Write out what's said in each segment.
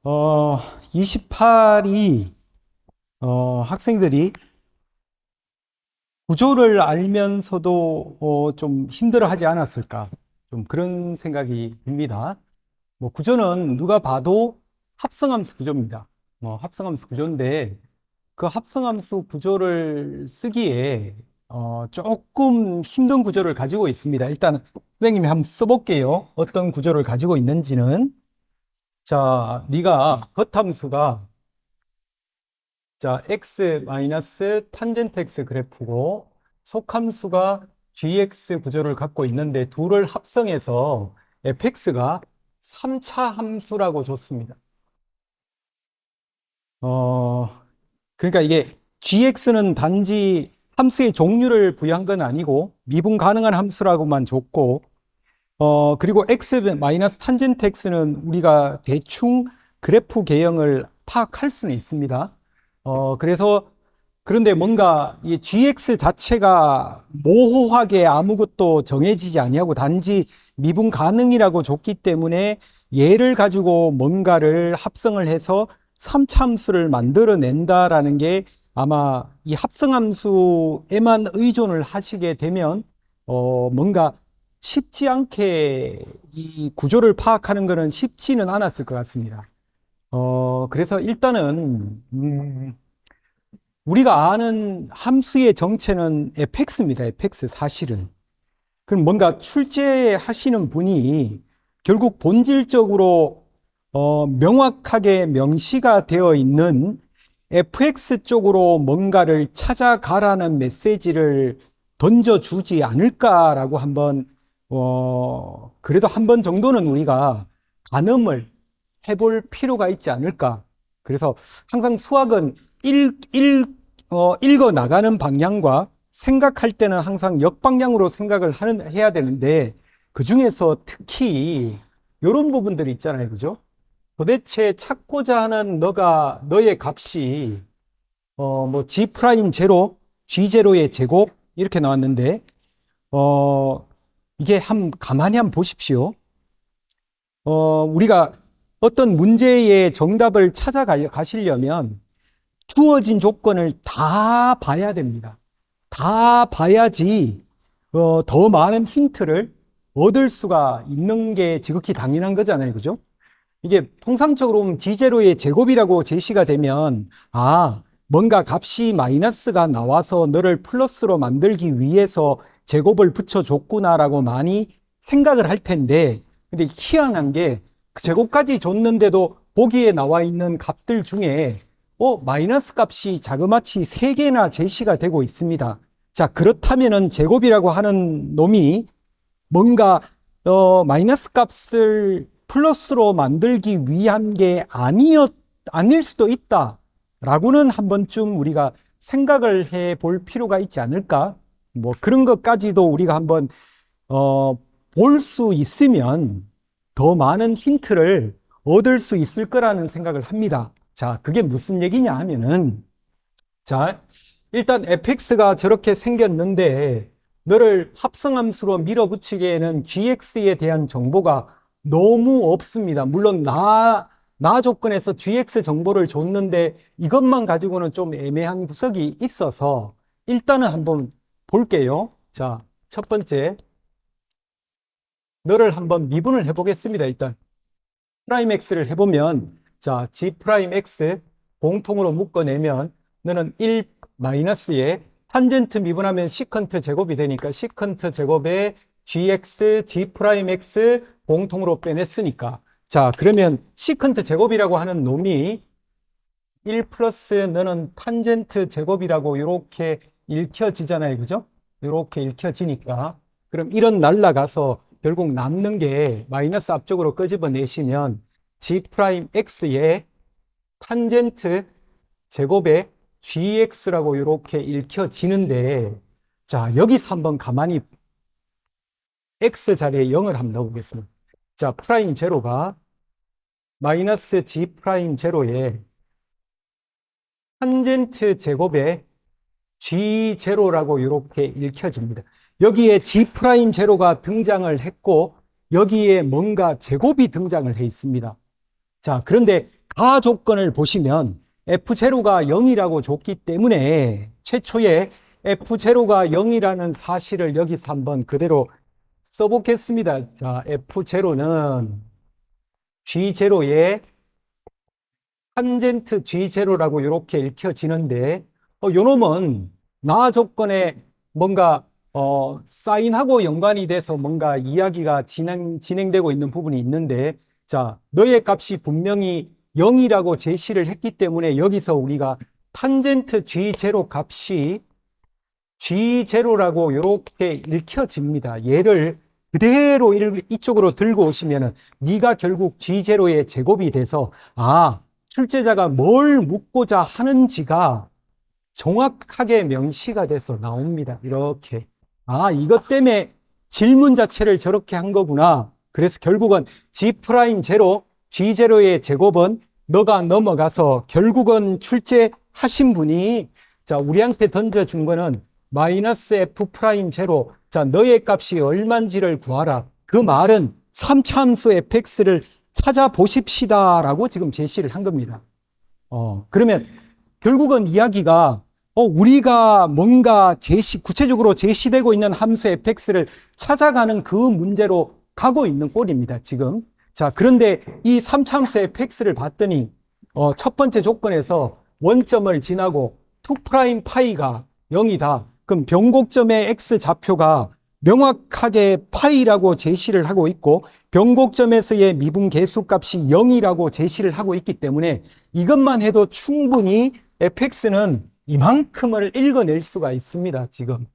28이 학생들이 구조를 알면서도 좀 힘들어하지 않았을까, 좀 그런 생각이 듭니다. 뭐 구조는 누가 봐도 합성함수 구조입니다. 합성함수 구조인데 그 합성함수 구조를 쓰기에 조금 힘든 구조를 가지고 있습니다. 일단 선생님이 한번 써볼게요. 어떤 구조를 가지고 있는지는. 자, 네가 겉함수가 자, x 마이너스 탄젠트 x 그래프고 속함수가 gx 구조를 갖고 있는데 둘을 합성해서 fx가 3차 함수라고 줬습니다. 어, 그러니까 이게 gx는 단지 함수의 종류를 부여한 건 아니고 미분 가능한 함수라고만 줬고 그리고 x 마이너스 탄젠트 x는 우리가 대충 그래프 개형을 파악할 수는 있습니다. 그래서 그런데 뭔가 이 gx 자체가 모호하게 아무것도 정해지지 아니하고 단지 미분 가능이라고 줬기 때문에 얘를 가지고 뭔가를 합성을 해서 3차함수를 만들어낸다라는 게 아마 이 합성함수에만 의존을 하시게 되면 뭔가 쉽지 않게 이 구조를 파악하는 것은 쉽지는 않았을 것 같습니다. 그래서 일단은 우리가 아는 함수의 정체는 fx입니다. fx 사실은. 그럼 뭔가 출제하시는 분이 결국 본질적으로 명확하게 명시가 되어 있는 fx 쪽으로 뭔가를 찾아가라는 메시지를 던져주지 않을까라고 한번 그래도 한 번 정도는 우리가 가늠을 해볼 필요가 있지 않을까. 그래서 항상 수학은 읽어 나가는 방향과 생각할 때는 항상 역방향으로 생각을 해야 되는데 그 중에서 특히 이런 부분들이 있잖아요. 그죠? 도대체 찾고자 하는 너의 값이 뭐 g 프라임 제로, g 제로의 제곱 이렇게 나왔는데 이게 가만히 한번 보십시오. 우리가 어떤 문제의 정답을 찾아가시려면 주어진 조건을 다 봐야 됩니다. 다 봐야지 더 많은 힌트를 얻을 수가 있는 게 지극히 당연한 거잖아요. 그죠? 이게 통상적으로 보면 G제로의 제곱이라고 제시가 되면 뭔가 값이 마이너스가 나와서 너를 플러스로 만들기 위해서 제곱을 붙여줬구나라고 많이 생각을 할 텐데 근데 희한한 게 그 제곱까지 줬는데도 보기에 나와 있는 값들 중에 마이너스 값이 자그마치 3개나 제시가 되고 있습니다. 자, 그렇다면은 제곱이라고 하는 놈이 뭔가 마이너스 값을 플러스로 만들기 위한 게 아닐 수도 있다라고는 한 번쯤 우리가 생각을 해 볼 필요가 있지 않을까? 뭐 그런 것까지도 우리가 한번 볼 수 있으면 더 많은 힌트를 얻을 수 있을 거라는 생각을 합니다. 자, 그게 무슨 얘기냐 하면은 자, 일단 fx가 저렇게 생겼는데 너를 합성함수로 밀어붙이기에는 gx에 대한 정보가 너무 없습니다. 물론 나 조건에서 gx 정보를 줬는데 이것만 가지고는 좀 애매한 구석이 있어서 일단은 한번 볼게요. 자, 첫 번째 너를 한번 미분을 해보겠습니다. 일단 프라임 x를 해보면 자, g 프라임 x 공통으로 묶어내면 너는 1 마이너스에 탄젠트 미분하면 시컨트 제곱이 되니까 시컨트 제곱에 gx, g 프라임 x 공통으로 빼냈으니까 자, 그러면 시컨트 제곱이라고 하는 놈이 1 플러스 너는 탄젠트 제곱이라고 이렇게 읽혀지잖아요. 그죠? 이렇게 읽혀지니까 그럼 이런 날라가서 결국 남는 게 마이너스 앞쪽으로 끄집어내시면 g 프라임 x의 탄젠트 제곱에 gx라고 이렇게 읽혀지는데 자, 여기서 한번 가만히 x 자리에 0을 한번 넣어보겠습니다. 자, 프라임 제로가 마이너스 g 프라임 제로에 탄젠트 제곱에 g 제로라고 이렇게 읽혀집니다. 여기에 g 프라임 제로가 등장을 했고 여기에 뭔가 제곱이 등장을 해 있습니다. 자, 그런데 가 조건을 보시면 F0가 0이라고 줬기 때문에 최초에 F0가 0이라는 사실을 여기서 한번 그대로 써보겠습니다. 자, F0는 G0의 탄젠트 G0라고 이렇게 읽혀지는데, 요 놈은 나 조건에 뭔가 사인하고 연관이 돼서 뭔가 이야기가 진행되고 있는 부분이 있는데, 자, 너의 값이 분명히 0이라고 제시를 했기 때문에 여기서 우리가 탄젠트 G0 값이 G0라고 이렇게 읽혀집니다. 얘를 그대로 이쪽으로 들고 오시면은 네가 결국 G0의 제곱이 돼서 출제자가 뭘 묻고자 하는지가 정확하게 명시가 돼서 나옵니다. 이렇게. 이것 때문에 질문 자체를 저렇게 한 거구나. 그래서 결국은 G'0, G0의 제곱은 너가 넘어가서 결국은 출제하신 분이 자, 우리한테 던져준 거는 마이너스 F'0. 자, 너의 값이 얼만지를 구하라. 그 말은 3차 함수 fx를 찾아보십시다 라고 지금 제시를 한 겁니다. 그러면 결국은 이야기가 우리가 뭔가 구체적으로 제시되고 있는 함수 fx를 찾아가는 그 문제로 가고 있는 꼴입니다, 지금. 자, 그런데 이 3차 함수 fx를 봤더니 첫 번째 조건에서 원점을 지나고 2' 파이가 0이다. 그럼 변곡점의 x 좌표가 명확하게 파이라고 제시를 하고 있고 변곡점에서의 미분 계수값이 0이라고 제시를 하고 있기 때문에 이것만 해도 충분히 fx는 이만큼을 읽어낼 수가 있습니다, 지금.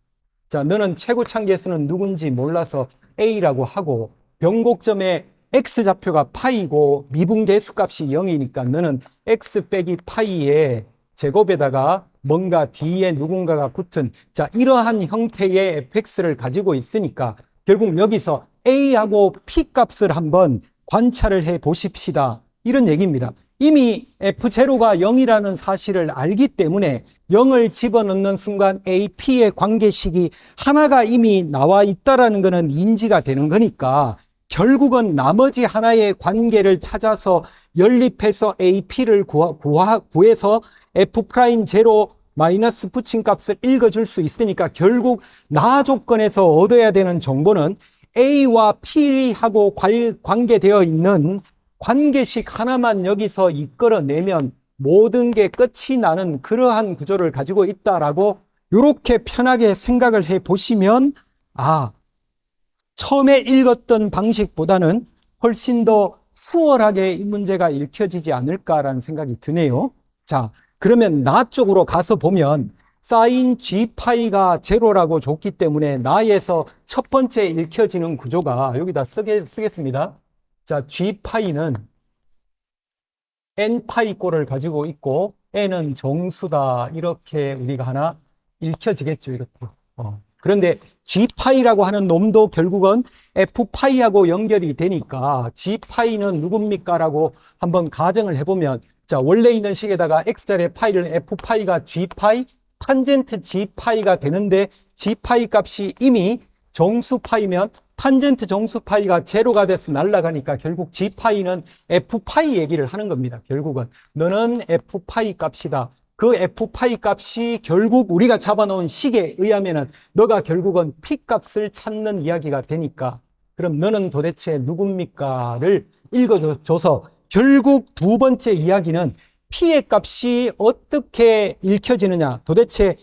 자, 너는 최고차계수는 누군지 몰라서 a라고 하고 변곡점의 x 좌표가 파이고 미분 계수값이 0이니까 너는 x 빼기 파이의 제곱에다가 뭔가 뒤에 누군가가 붙은 자, 이러한 형태의 fx를 가지고 있으니까 결국 여기서 a하고 p 값을 한번 관찰을 해 보십시다. 이런 얘기입니다. 이미 f0가 0이라는 사실을 알기 때문에 0을 집어넣는 순간 a, p의 관계식이 하나가 이미 나와 있다라는 것은 인지가 되는 거니까 결국은 나머지 하나의 관계를 찾아서 연립해서 a, p를 구해서 f'0 마이너스 붙인 값을 읽어줄 수 있으니까 결국 나 조건에서 얻어야 되는 정보는 A와 P하고 관계되어 있는 관계식 하나만 여기서 이끌어내면 모든 게 끝이 나는 그러한 구조를 가지고 있다라고 이렇게 편하게 생각을 해 보시면 처음에 읽었던 방식보다는 훨씬 더 수월하게 이 문제가 읽혀지지 않을까라는 생각이 드네요. 자, 그러면 나 쪽으로 가서 보면 사인 G파이가 제로라고 줬기 때문에 나에서 첫 번째 읽혀지는 구조가 여기다 쓰겠습니다. 자, G파이는 N파이 꼴을 가지고 있고 N은 정수다. 이렇게 우리가 하나 읽혀지겠죠. 이렇게. 그런데 G파이라고 하는 놈도 결국은 F파이하고 연결이 되니까 G파이는 누굽니까? 라고 한번 가정을 해보면 자, 원래 있는 식에다가 x자리의 파이를 f파이가 g파이, 탄젠트 g파이가 되는데 g파이 값이 이미 정수파이면 탄젠트 정수파이가 제로가 돼서 날아가니까 결국 g파이는 f파이 얘기를 하는 겁니다. 결국은 너는 f파이 값이다. 그 f파이 값이 결국 우리가 잡아놓은 식에 의하면은 너가 결국은 p 값을 찾는 이야기가 되니까 그럼 너는 도대체 누굽니까?를 읽어줘서 결국 두 번째 이야기는 P의 값이 어떻게 읽혀지느냐. 도대체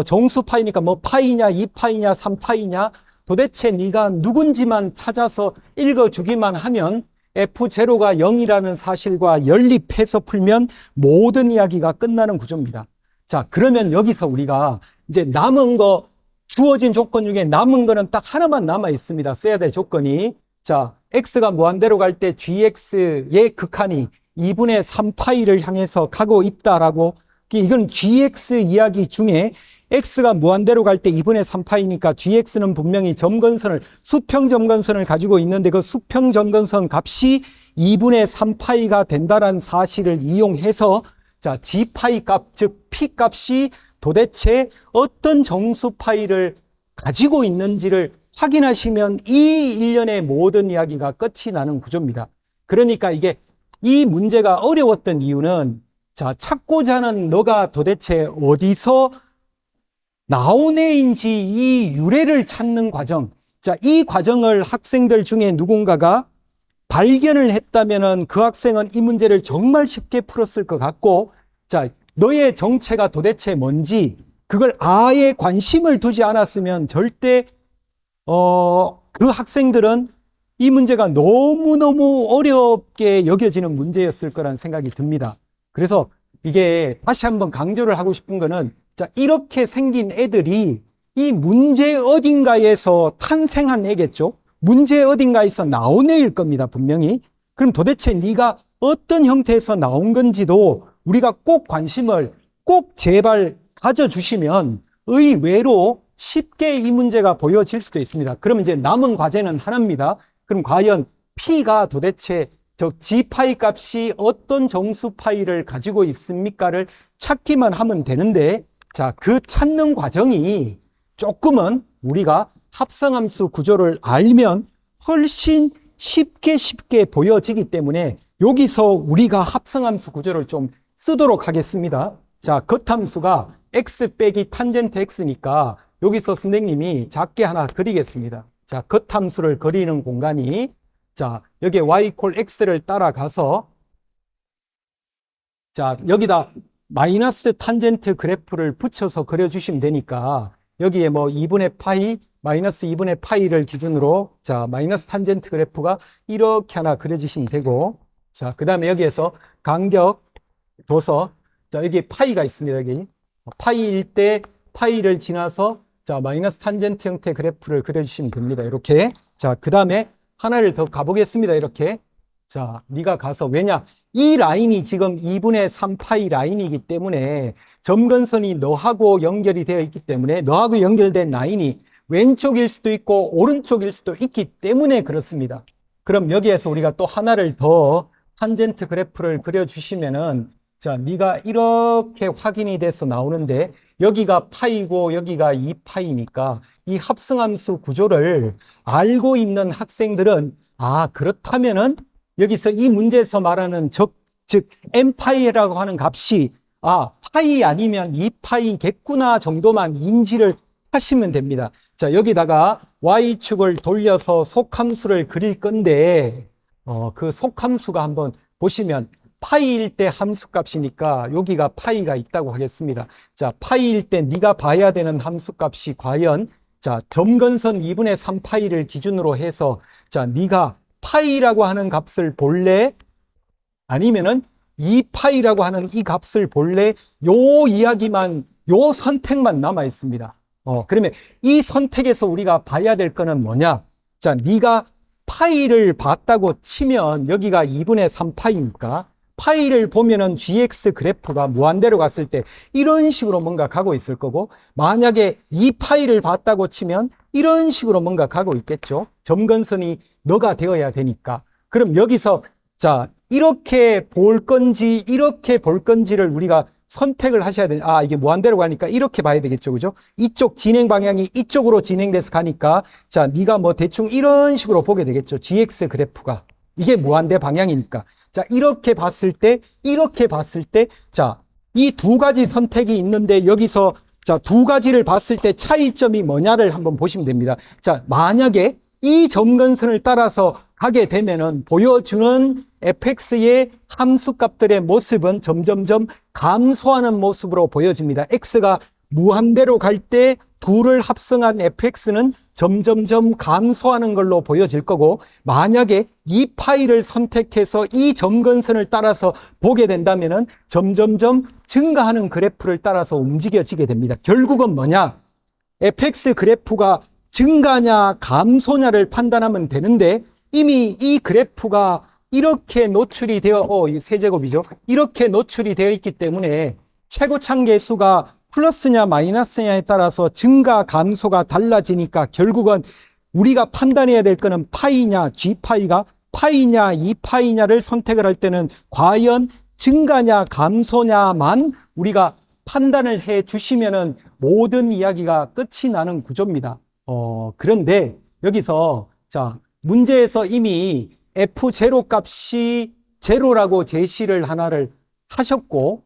정수파이니까 뭐 파이냐, 2파이냐, 3파이냐. 도대체 네가 누군지만 찾아서 읽어주기만 하면 F0가 0이라는 사실과 연립해서 풀면 모든 이야기가 끝나는 구조입니다. 자, 그러면 여기서 우리가 이제 남은 거, 주어진 조건 중에 남은 거는 딱 하나만 남아 있습니다. 써야 될 조건이. 자, x가 무한대로 갈 때 gx의 극한이 2분의 3파이를 향해서 가고 있다라고. 이건 gx 이야기 중에 x가 무한대로 갈 때 2분의 3파이니까 gx는 분명히 수평 점근선을 가지고 있는데 그 수평 점근선 값이 2분의 3파이가 된다는 사실을 이용해서 자, g파이 값, 즉 p 값이 도대체 어떤 정수파이를 가지고 있는지를 확인하시면 이 일련의 모든 이야기가 끝이 나는 구조입니다. 그러니까 이게 이 문제가 어려웠던 이유는 자, 찾고자 하는 너가 도대체 어디서 나온 애인지 이 유래를 찾는 과정. 자, 이 과정을 학생들 중에 누군가가 발견을 했다면은 그 학생은 이 문제를 정말 쉽게 풀었을 것 같고, 자, 너의 정체가 도대체 뭔지 그걸 아예 관심을 두지 않았으면 절대 그 학생들은 이 문제가 너무너무 어렵게 여겨지는 문제였을 거란 생각이 듭니다. 그래서 이게 다시 한번 강조를 하고 싶은 거는, 자, 이렇게 생긴 애들이 이 문제 어딘가에서 탄생한 애겠죠. 문제 어딘가에서 나온 애일 겁니다, 분명히. 그럼 도대체 네가 어떤 형태에서 나온 건지도 우리가 꼭 관심을 꼭 제발 가져주시면 의외로 쉽게 이 문제가 보여질 수도 있습니다. 그럼 이제 남은 과제는 하나입니다. 그럼 과연 P가 도대체 G파이 값이 어떤 정수 파이를 가지고 있습니까를 찾기만 하면 되는데, 자, 그 찾는 과정이 조금은 우리가 합성함수 구조를 알면 훨씬 쉽게 보여지기 때문에 여기서 우리가 합성함수 구조를 좀 쓰도록 하겠습니다. 자, 겉함수가 x 빼기 탄젠트 x니까 여기서 선생님이 작게 하나 그리겠습니다. 자, 겉함수를 그리는 공간이, 자, 여기에 y 콜 x를 따라가서, 자, 여기다 마이너스 탄젠트 그래프를 붙여서 그려주시면 되니까 여기에 뭐 2분의 파이, 마이너스 2분의 파이를 기준으로, 자, 마이너스 탄젠트 그래프가 이렇게 하나 그려주시면 되고, 자, 그 다음에 여기에서 간격 둬서, 자, 여기 파이가 있습니다. 여기 파이일 때 파이를 지나서, 자, 마이너스 탄젠트 형태 그래프를 그려주시면 됩니다. 이렇게. 자, 그 다음에 하나를 더 가보겠습니다. 이렇게. 자, 네가 가서, 왜냐? 이 라인이 지금 2분의 3파이 라인이기 때문에 점근선이 너하고 연결이 되어 있기 때문에 너하고 연결된 라인이 왼쪽일 수도 있고 오른쪽일 수도 있기 때문에 그렇습니다. 그럼 여기에서 우리가 또 하나를 더 탄젠트 그래프를 그려주시면은, 자, 네가 이렇게 확인이 돼서 나오는데 여기가 파이고 여기가 2파이니까 이 합성함수 구조를 알고 있는 학생들은, 아, 그렇다면은 여기서 이 문제에서 말하는 즉 n파이라고 하는 값이, 아, 파이 아니면 2파이겠구나 정도만 인지를 하시면 됩니다. 자, 여기다가 y축을 돌려서 속함수를 그릴 건데, 그 속함수가 한번 보시면 파이일 때 함수값이니까 여기가 파이가 있다고 하겠습니다. 자, 파이일 때 네가 봐야 되는 함수값이 과연, 자, 점근선 2분의 3파이를 기준으로 해서, 자, 네가 파이라고 하는 값을 볼래? 아니면은 2파이라고 하는 이 값을 볼래? 요 이야기만, 요 선택만 남아 있습니다. 그러면 이 선택에서 우리가 봐야 될 거는 뭐냐? 자, 네가 파이를 봤다고 치면 여기가 2분의 3파이니까 파이를 보면은 gx 그래프가 무한대로 갔을 때 이런 식으로 뭔가 가고 있을 거고, 만약에 2파이를 봤다고 치면 이런 식으로 뭔가 가고 있겠죠. 점근선이 너가 되어야 되니까. 그럼 여기서, 자, 이렇게 볼 건지 이렇게 볼 건지를 우리가 선택을 하셔야 돼요. 아, 이게 무한대로 가니까 이렇게 봐야 되겠죠. 그죠? 이쪽 진행 방향이 이쪽으로 진행돼서 가니까, 자, 네가 뭐 대충 이런 식으로 보게 되겠죠. gx 그래프가. 이게 무한대 방향이니까. 자, 이렇게 봤을 때, 이렇게 봤을 때, 자, 이 두 가지 선택이 있는데 여기서, 자, 두 가지를 봤을 때 차이점이 뭐냐를 한번 보시면 됩니다. 자, 만약에 이 점근선을 따라서 가게 되면은 보여주는 fx의 함수값들의 모습은 점점점 감소하는 모습으로 보여집니다. x가 무한대로 갈 때 둘을 합성한 fx는 점점점 감소하는 걸로 보여질 거고, 만약에 이 파이를 선택해서 이 점근선을 따라서 보게 된다면은 점점점 증가하는 그래프를 따라서 움직여지게 됩니다. 결국은 뭐냐? fx 그래프가 증가냐 감소냐를 판단하면 되는데, 이미 이 그래프가 이렇게 노출이 되어, 이 세제곱이죠. 이렇게 노출이 되어 있기 때문에 최고창 계수가 플러스냐 마이너스냐에 따라서 증가 감소가 달라지니까 결국은 우리가 판단해야 될 거는 파이냐 g파이가 파이냐 2파이냐를 선택을 할 때는 과연 증가냐 감소냐만 우리가 판단을 해 주시면은 모든 이야기가 끝이 나는 구조입니다. 그런데 여기서, 자, 문제에서 이미 f0 값이 제로라고 제시를 하나를 하셨고,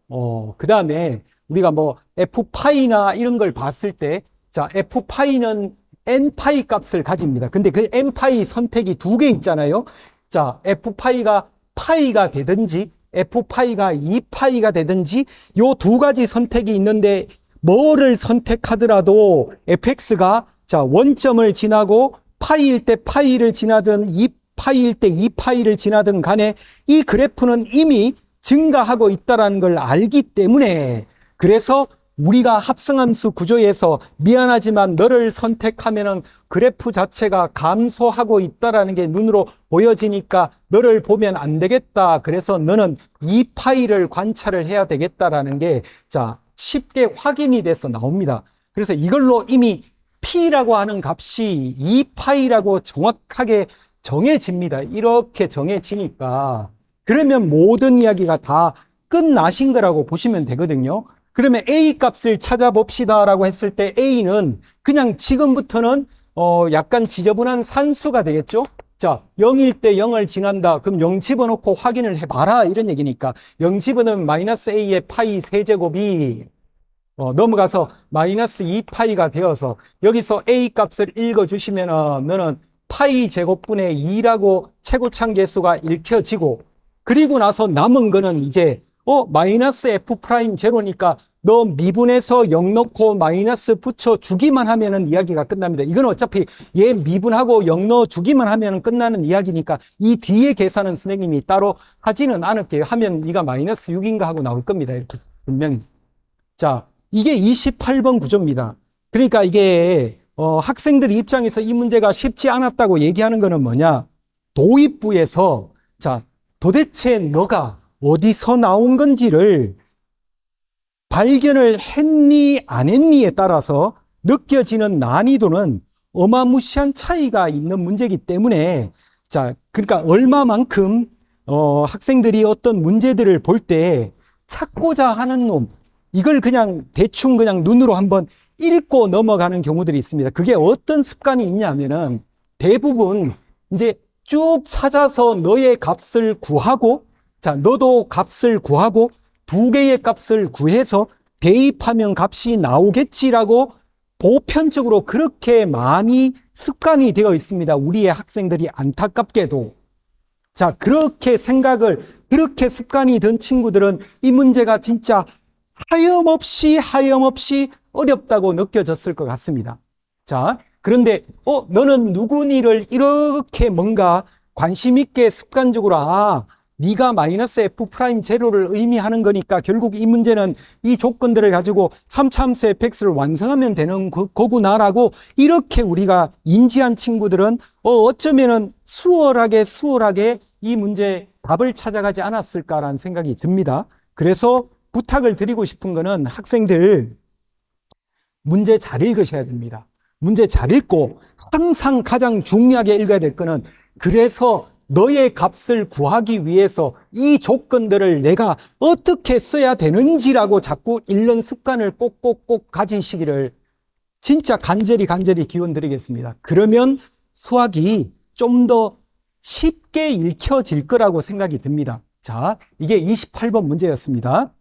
그 다음에 우리가 뭐 f파이나 이런 걸 봤을 때, 자, f파이는 n파이 값을 가집니다. 근데 그 n파이 선택이 두 개 있잖아요. 자, f파이가 파이가 되든지, f파이가 2파이가 되든지, 요 두 가지 선택이 있는데, 뭐를 선택하더라도 fx가 자, 원점을 지나고 파이일 때 파이를 지나든 2파이일 때 2파이를 지나든 간에 이 그래프는 이미 증가하고 있다는 걸 알기 때문에, 그래서 우리가 합성함수 구조에서 미안하지만 너를 선택하면은 그래프 자체가 감소하고 있다는 게 눈으로 보여지니까 너를 보면 안 되겠다. 그래서 너는 2파이를 관찰을 해야 되겠다라는 게 자, 쉽게 확인이 돼서 나옵니다. 그래서 이걸로 이미 P라고 하는 값이 2파이라고 정확하게 정해집니다. 이렇게 정해지니까 그러면 모든 이야기가 다 끝나신 거라고 보시면 되거든요. 그러면 A 값을 찾아봅시다 라고 했을 때 A는 그냥 지금부터는 약간 지저분한 산수가 되겠죠. 자, 0일 때 0을 지난다. 그럼 0 집어넣고 확인을 해봐라 이런 얘기니까 0 집어넣으면 마이너스 A의 파이 세제곱이 넘어가서 마이너스 2파이가 되어서 여기서 A 값을 읽어주시면 너는 파이 제곱분의 2라고 최고참 계수가 읽혀지고, 그리고 나서 남은 거는 이제 마이너스 F 프라임 제로니까 너 미분해서 0 넣고 마이너스 붙여주기만 하면은 이야기가 끝납니다. 이건 어차피 얘 미분하고 0 넣어주기만 하면은 끝나는 이야기니까 이 뒤에 계산은 선생님이 따로 하지는 않을게요. 하면 네가 마이너스 6인가 하고 나올 겁니다. 이렇게 분명히. 자, 이게 28번 구조입니다. 그러니까 이게 학생들 입장에서 이 문제가 쉽지 않았다고 얘기하는 거는 뭐냐? 도입부에서 자, 도대체 너가 어디서 나온 건지를 발견을 했니 안 했니에 따라서 느껴지는 난이도는 어마무시한 차이가 있는 문제이기 때문에, 자, 그러니까 얼마만큼 학생들이 어떤 문제들을 볼 때 찾고자 하는 놈, 이걸 그냥 대충 그냥 눈으로 한번 읽고 넘어가는 경우들이 있습니다. 그게 어떤 습관이 있냐면은 대부분 이제 쭉 찾아서 너의 값을 구하고, 자, 너도 값을 구하고 두 개의 값을 구해서 대입하면 값이 나오겠지라고 보편적으로 그렇게 많이 습관이 되어 있습니다. 우리의 학생들이 안타깝게도. 자, 그렇게 생각을, 그렇게 습관이 든 친구들은 이 문제가 진짜 하염없이 어렵다고 느껴졌을 것 같습니다. 자, 그런데 너는 누구니를 이렇게 뭔가 관심 있게 습관적으로 네가 마이너스 F 프라임 제로를 의미하는 거니까 결국 이 문제는 이 조건들을 가지고 3차 함수 fx를 완성하면 되는 거구나라고 이렇게 우리가 인지한 친구들은 어쩌면은 수월하게 이 문제 답을 찾아가지 않았을까라는 생각이 듭니다. 그래서 부탁을 드리고 싶은 거는 학생들 문제 잘 읽으셔야 됩니다. 문제 잘 읽고 항상 가장 중요하게 읽어야 될 거는, 그래서 너의 값을 구하기 위해서 이 조건들을 내가 어떻게 써야 되는지라고 자꾸 읽는 습관을 꼭꼭꼭 가지시기를 진짜 간절히 기원 드리겠습니다. 그러면 수학이 좀 더 쉽게 읽혀질 거라고 생각이 듭니다. 자, 이게 28번 문제였습니다.